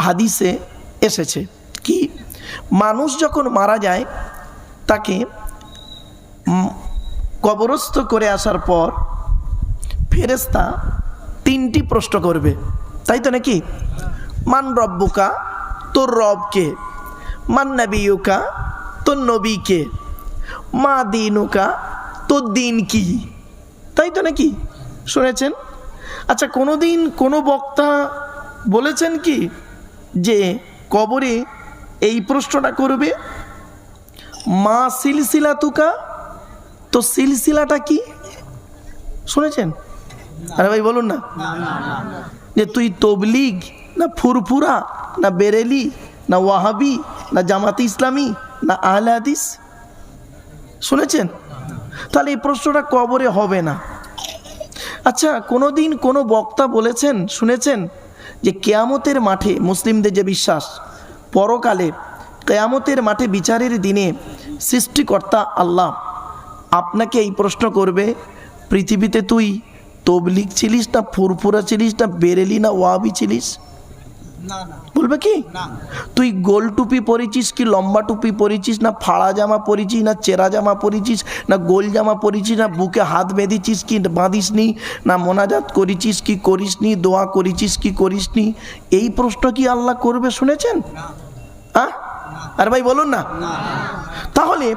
হাদিসে এসেছে কি, মানুষ যখন মারা যায় তাকে কবরস্থ করে আসার পর ফেরেশতা 3টি প্রশ্ন করবে, তাই তো নাকি? মান রব্বুকা, তোর রব কে? মান নবিয়ুকা, তোর নবী কে? মা দিনুকা, তোর দিন কি? তাই তো নাকি? শুনেছেন? আচ্ছা, কোনোদিন কোনো বক্তা বলেছেন কি যে কবরে এই প্রশ্নটা করবে, মা সিলসিলা তুকা, তো সিলসিলাটা কি? শুনেছেন? আরে ভাই বলুন না, যে তুই তবলিগ না ফুরফুরা না বেরেলি না ওয়াহাবি না জামাতে ইসলামী না আহলে হাদিস? শুনেছেন? তাহলে এই প্রশ্নটা কবরে হবে না। আচ্ছা, কোনোদিন কোনো বক্তা বলেছেন, শুনেছেন যে কেয়ামতের মাঠে, মুসলিমদের যে বিশ্বাস, পরকালে কেয়ামতের মাঠে বিচারের দিনে সৃষ্টিকর্তা আল্লাহ আপনাকে এই প্রশ্ন করবে, পৃথিবীতে তুই তবলিগ ছিলিস না ফুরফুরা ছিলিস না বেরেলি না ওয়াহাবি ছিলিস? বলবে কি তুই গোল টুপি পরেছিস কি লম্বা টুপি পরেছিস, না ফাড়া জামা পরেছিস না চেরা জামা পরেছিস, না গোল জামা পরেছিস, না বুকে হাত বেঁধেছিস কি বাঁধিসনি, না মোনাজাত করেছিস কি করিসনি, দোয়া করেছিস কি করিসনি? এই প্রশ্ন কি আল্লাহ করবে? শুনেছেন? হ্যাঁ, আর ভাই বলুন না। তাহলে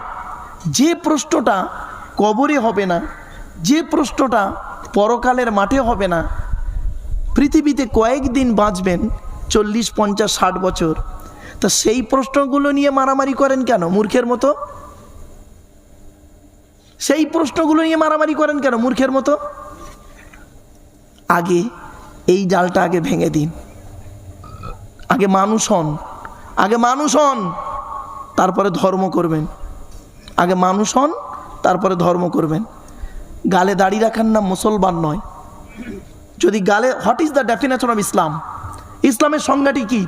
যে প্রশ্নটা কবরে হবে না, যে প্রশ্নটা পরকালের মাঠে হবে না, পৃথিবীতে কয়েকদিন বাঁচবেন, 40, 50, 60 বছর, তা সেই প্রশ্নগুলো নিয়ে মারামারি করেন কেন মূর্খের মতো? সেই প্রশ্নগুলো নিয়ে মারামারি করেন কেন মূর্খের মতো? আগে এই জালটা আগে ভেঙে দিন, আগে মানুষ হন, আগে মানুষ হন, তারপরে ধর্ম করবেন। আগে মানুষ হন, তারপরে ধর্ম করবেন। গালে দাড়ি রাখার নাম মুসলমান নয়। যদি গালে, what is the definition of Islam? ইসলামের সংজ্ঞাটি কি?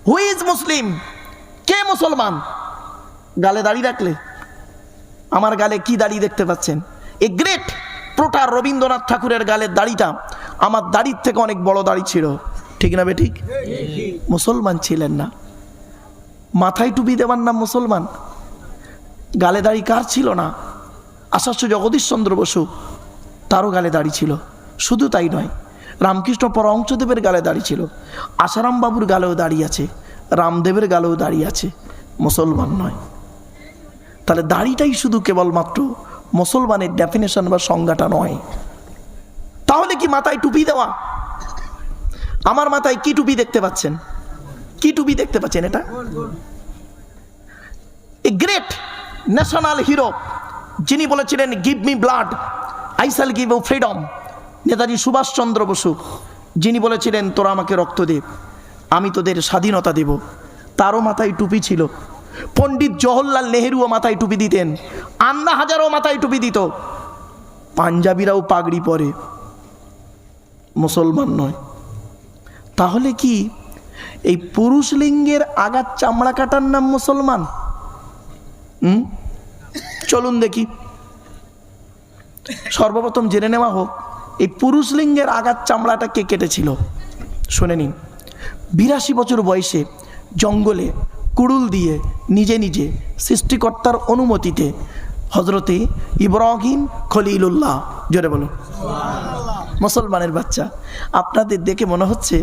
হু ইজ মুসলিম? কে মুসলমান? গালে দাড়ি রাখলে? আমার গালে কি দাড়ি দেখতে পাচ্ছেন? এ গ্রেট প্রোটার রবীন্দ্রনাথ ঠাকুরের গালের দাড়িটা আমার দাড়ির থেকে অনেক বড় দাড়ি ছিল, ঠিক না বেঠিক? মুসলমান ছিলেন না। মাথায় টুপি দেওয়ার নাম মুসলমান। গালে দাড়ি কার ছিল না? আচার্য জগদীশ চন্দ্র বসু, তারও গালে দাড়ি ছিল। শুধু তাই নয়, রামকৃষ্ণ পরমহংসদেবের গালে দাড়ি ছিল, আসারাম বাবুর গালেও দাড়ি আছে, রামদেবের গালেও দাড়ি আছে, মুসলমান নয়। তাহলে দাড়িটাই শুধু কেবলমাত্র মুসলমানের ডেফিনেশন বা সংজ্ঞাটা নয়। তাহলে কি মাথায় টুপি দেওয়া? আমার মাথায় কি টুপি দেখতে পাচ্ছেন? কি টুপি দেখতে পাচ্ছেন? এটা এ গ্রেট ন্যাশনাল হিরো, যিনি বলেছিলেন give me blood I shall give you freedom, Netaji Subhas Chandra Bose, যিনি বলেছিলেন তোরা আমাকে রক্ত দে, আমি তোদের স্বাধীনতা দেব, তারও মাথায় টুপি ছিল। পণ্ডিত জওহরলাল নেহেরুও মাথায় টুপি দিতেন, আন্না হাজারও মাথায় টুপি দিত, পাঞ্জাবিরাও পাগড়ি পরে, মুসলমান নয়। তাহলে কি এই পুরুষ লিঙ্গের আগার চামড়া কাটার নাম মুসলমান? চলুন দেখি, সর্বপ্রথম জেনে নেওয়া হোক এই পুরুষ লিঙ্গের আগার চামড়াটা কে কেটেছিল। শুনে নিন। 82 বছর বয়সে জঙ্গলে কুড়ুল দিয়ে নিজে নিজে সৃষ্টিকর্তার অনুমতিতে হজরতে ইব্রাহিম খলিলুল্লাহ, জোরে বলুন, মুসলমানের বাচ্চা। আপনাদের দেখে মনে হচ্ছে,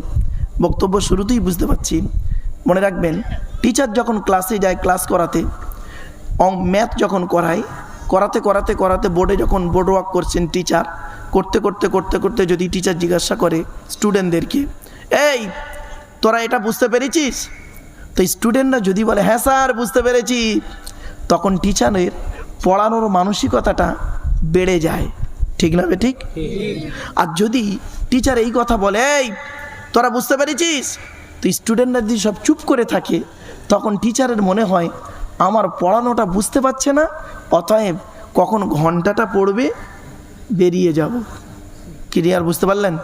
বক্তব্য শুরুতেই বুঝতে পারছি, মনে রাখবেন, টিচার যখন ক্লাসে যায় ক্লাস করাতে, ম্যাথ যখন করাতে করাতে করাতে বোর্ডে যখন বোর্ড ওয়ার্ক করছেন টিচার, করতে করতে করতে করতে যদি টিচার জিজ্ঞাসা করে স্টুডেন্টদেরকে, এই তোরা এটা বুঝতে পেরেছিস? তো স্টুডেন্টরা যদি বলে হ্যাঁ স্যার বুঝতে পেরেছি, তখন টিচারের পড়ানোর মানসিকতাটা বেড়ে যায়, ঠিক না ঠিক? আর যদি টিচার এই কথা বলে এই তোরা বুঝতে পেরেছিস, তো স্টুডেন্টরা যদি সব চুপ করে থাকে, তখন টিচারের মনে হয় আমার পড়ানোটা বুঝতে পারছে না, অতএব কখন ঘন্টাটা পড়বে বেরিয়ে যাব। ক্লিয়ার? বুঝতে পারলেন?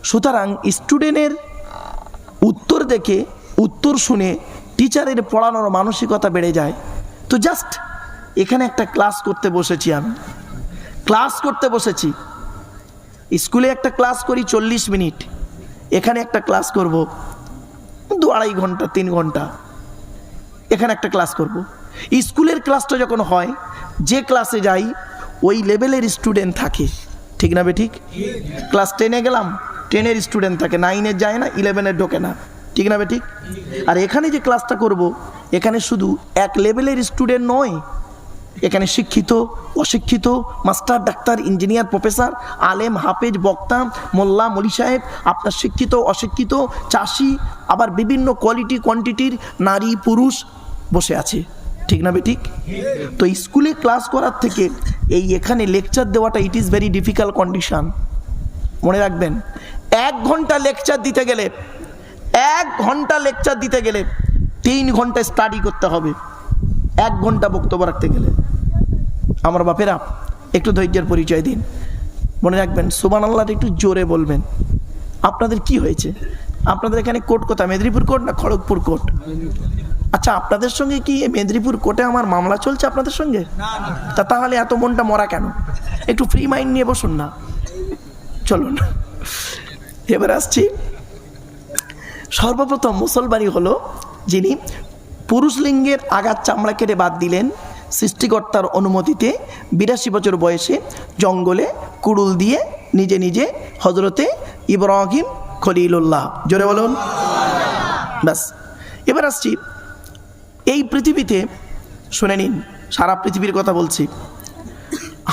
সুতরাং স্টুডেন্টের উত্তর দেখে, উত্তর শুনে টিচারের পড়ানোর মানসিকতা বেড়ে যায়। তো জাস্ট এখানে একটা ক্লাস করতে বসেছি, আমি ক্লাস করতে বসেছি। স্কুলে একটা ক্লাস করি 40 মিনিট, এখানে একটা ক্লাস করব 2.5 ঘন্টা 3 ঘন্টা এখানে একটা ক্লাস করব। স্কুলের ক্লাসটা যখন হয়, যে ক্লাসে যাই ওই লেভেলের স্টুডেন্ট থাকে, ঠিক না ঠিক? ক্লাস 10-এ গেলাম, 10-এর স্টুডেন্ট থাকে, 9-এর যায় না, 11-এর ঢোকে না, ঠিক না ঠিক? আর এখানে যে ক্লাসটা করব, এখানে শুধু এক লেভেলের স্টুডেন্ট নয়, এখানে শিক্ষিত, অশিক্ষিত, মাস্টার, ডাক্তার, ইঞ্জিনিয়ার, প্রফেসর, আলেম, হাফেজ, বক্তা, মোল্লা, মলি সাহেব, আপনার শিক্ষিত, অশিক্ষিত, চাষি, আবার বিভিন্ন কোয়ালিটি কোয়ান্টিটির নারী পুরুষ বসে আছে, ঠিক না ঠিক? তো স্কুলে ক্লাস করার থেকে এখানে লেকচার দেওয়াটা it is very difficult condition. মনে রাখবেন, 1 ঘন্টা লেকচার দিতে গেলে 3 ঘন্টা স্টাডি করতে হবে। 1 ঘন্টা বক্তব্য রাখতে গেলে আমার বাপেরা একটু ধৈর্যের পরিচয় দিন। মনে রাখবেন, সুবহানাল্লাহটা একটু জোরে বলবেন। আপনাদের কি হয়েছে? আপনাদের এখানে কোর্ট কোথায়? মেদিনীপুর কোর্ট না খড়গপুর কোর্ট? আচ্ছা, আপনাদের সঙ্গে কি মেদিনীপুর কোর্টে আমার মামলা চলছে আপনাদের সঙ্গে? তাহলে এত মনটা মরা কেন? একটু ফ্রি মাইন্ড নিয়ে বসুন না। চলুন এবার আসছি। সর্বপ্রথম মুসলমানি হলো যিনি পুরুষ লিঙ্গের আগার চামড়া কেটে বাদ দিলেন সৃষ্টিকর্তার অনুমতিতে 82 বছর বয়সে জঙ্গলে কুড়ুল দিয়ে নিজে নিজে, হজরতে ইব্রাহিম খলিলুল্লাহ। জোরে বলুন ব্যাস। এবার আসছি, এই পৃথিবীতে শুনে নিন, সারা পৃথিবীর কথা বলছি,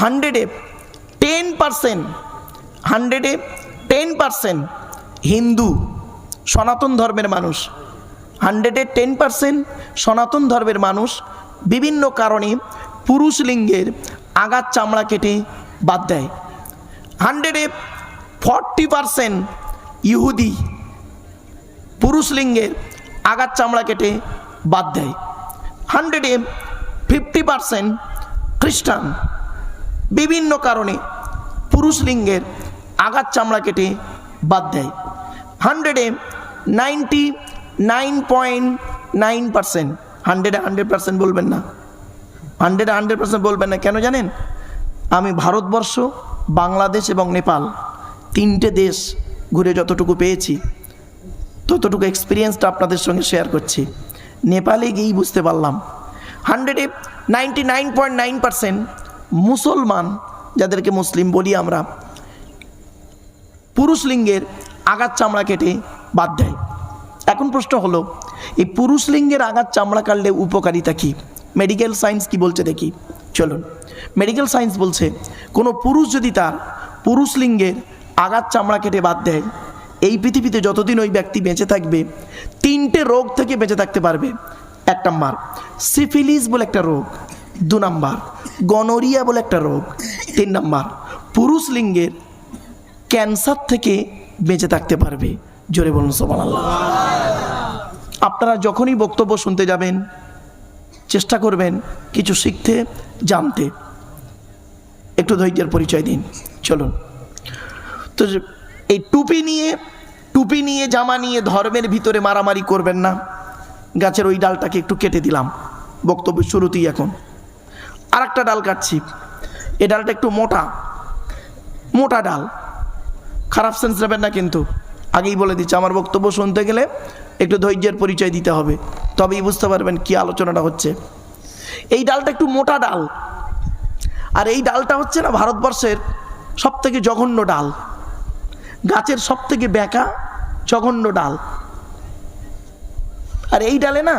110% হিন্দু সনাতন ধর্মের মানুষ, 110% সনাতন ধর্মের মানুষ বিভিন্ন কারণে পুরুষ লিঙ্গের আগার চামড়া কেটে বাদ দেয়। 140% ইহুদি পুরুষ লিঙ্গের আগার চামড়া কেটে বাদ দেয়। 150% খ্রিস্টান বিভিন্ন কারণে পুরুষ লিঙ্গের আগার চামড়া কেটে বাদ দেয়। 199.9% 100% বলবেন না, 100% বলবেন না। কেন জানেন? আমি ভারতবর্ষ, বাংলাদেশ এবং নেপাল 3টে দেশ ঘুরে যতটুকু পেয়েছি ততটুকু এক্সপিরিয়েন্সটা আপনাদের সঙ্গে শেয়ার করছি। নেপালে গিয়েই বুঝতে পারলাম 199.9% মুসলমান, যাদেরকে মুসলিম বলি আমরা, পুরুষ লিঙ্গের আগার চামড়া কেটে বাদ দেয়। এখন প্রশ্ন হলো, এই পুরুষ লিঙ্গের আগার চামড়া কাটলে উপকারিতা কি? মেডিকেল সায়েন্স কি বলছে দেখি, চলুন। মেডিকেল সায়েন্স বলছে, কোনো পুরুষ যদি তার পুরুষ লিঙ্গের আগার চামড়া কেটে বাদ দেয়, এই পৃথিবীতে যতদিন ওই ব্যক্তি বেঁচে থাকবে 3টে রোগ থেকে বেঁচে থাকতে পারবে। 1 নম্বর সিফিলিস বলে একটা রোগ, 2 নম্বর গনোরিয়া বলে একটা রোগ, 3 নম্বর পুরুষ লিঙ্গের ক্যান্সার থেকে বেঁচে থাকতে পারবে। জোরে বলুন সুবহানাল্লাহ। আপনারা যখনই বক্তব্য শুনতে যাবেন চেষ্টা করবেন কিছু শিখতে, জানতে। একটু ধৈর্যের পরিচয় দিন। চলুন, তো এই টুপি নিয়ে জামা নিয়ে ধর্মের ভিতরে মারামারি করবেন না। গাছের ওই ডালটাকে একটু কেটে দিলাম বক্তব্যের শুরুতেই। এখন আর একটা ডাল কাটছি, এই ডালটা একটু মোটা ডাল। খারাপ সেন্স নেবেন না কিন্তু, আগেই বলে দিচ্ছি, আমার বক্তব্য শুনতে গেলে একটু ধৈর্যের পরিচয় দিতে হবে, তবেই বুঝতে পারবেন কি আলোচনাটা হচ্ছে। এই ডালটা একটু মোটা ডাল, আর এই ডালটা হচ্ছে না ভারতবর্ষের সবথেকে জঘন্য ডাল, গাছের সবথেকে বেঁকা জঘন্য ডাল। আর এই ডালে না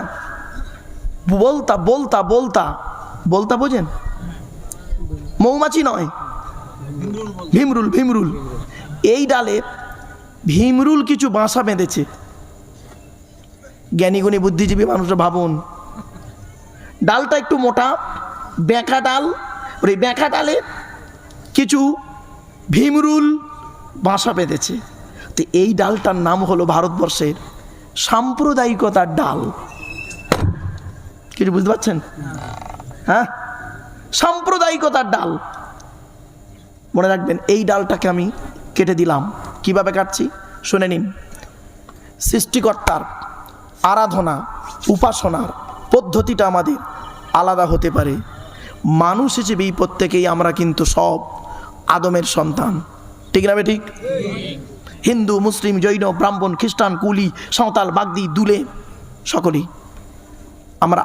বলতা বোঝেন? মৌমাছি নয়, ভীমরুল। এই ডালে ভীমরুল কিছু বাসা বেঁধেছে। জ্ঞানীগুণী বুদ্ধিজীবী মানুষরা ভাবুন, ডালটা একটু মোটা, বেঁকা ডাল, ওই বেঁকা ডালে কিছু ভীমরুল বাসা বেঁধেছে। তো এই ডালটার নাম হলো ভারতবর্ষের সাম্প্রদায়িকতার ডাল। কিছু বুঝতে পারছেন? হ্যাঁ, সাম্প্রদায়িকতার ডাল। মনে রাখবেন, এই ডালটাকে আমি কেটে দিলাম। কিভাবে কাটছি শুনে নিন। সৃষ্টিকর্তার আরাধনা, উপাসনার পদ্ধতিটা আমাদের আলাদা হতে পারে। মানুষ হিসেবে এই প্রত্যেকেই আমরা কিন্তু সব আদমের সন্তান, ঠিক না ঠিক? হিন্দু, মুসলিম, জৈন, ব্রাহ্মণ, খ্রিস্টান, কুলি, সাঁওতাল, বাগদি, দুলে সকলেই আমরা